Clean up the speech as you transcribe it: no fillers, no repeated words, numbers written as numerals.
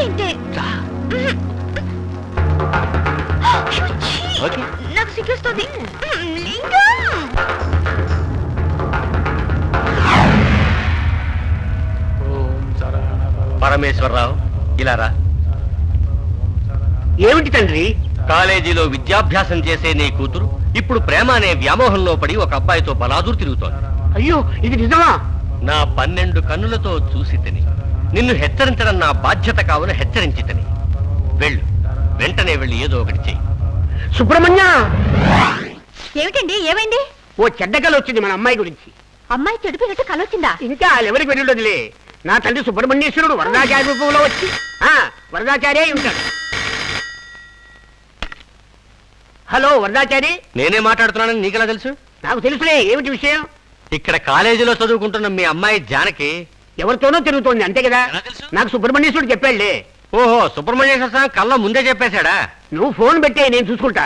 ఇంతే. నాకు సిగ్గేస్తుంది. పరమేశ్వరరావు, ఇలా రా. ఏమిటి తండ్రి? కాలేజీలో విద్యాభ్యాసం చేసే నీ కూతురు ఇప్పుడు ప్రేమ అనే వ్యామోహంలో పడి ఒక అబ్బాయితో బలాదూరు తిరుగుతోంది. అయ్యో, ఇది నిజమా? నా 12 కన్నులతో చూసి తిని నిన్ను హెచ్చరించడం నా బాధ్యత కావున హెచ్చరించి తిని. వెళ్ళు, వెంటనే వెళ్ళి ఏదో ఒకటి చెయ్యి. సుబ్రహ్మణ్య! ఏమిటండి, ఏమైంది? ఓ చెడ్డ కల వచ్చింది మన అమ్మాయి గురించి. అమ్మాయి చెడిపోయినట్టు కలొచ్చిందా? ఇంకా ఎవరికి వెళ్ళుండదులే. నా తండ్రి సుబ్రహ్మణ్యేశ్వరుడు వరదాచార్య రూపంలో వచ్చి వరదాచార్య ఉంటాడు. హలో వరదాచారి. నేనే మాట్లాడుతున్నానని నీకెలా తెలుసు? నాకు తెలుసులే. ఏమిటి విషయం? ఇక్కడ కాలేజీలో చదువుకుంటున్న మీ అమ్మాయి జానకి ఎవరితోనో తిరుగుతోంది, అంతే కదా? ఎలా తెలుసు? నాకు సుబ్రహ్మణ్యేశ్వరుడు చెప్పాడులే. ఓహో, సుబ్రహ్మణ్యేశ్వర స్వామి కళ్ళ ముందే చెప్పేశాడా? నువ్వు ఫోన్ పెట్టే, నేను చూసుకుంటా.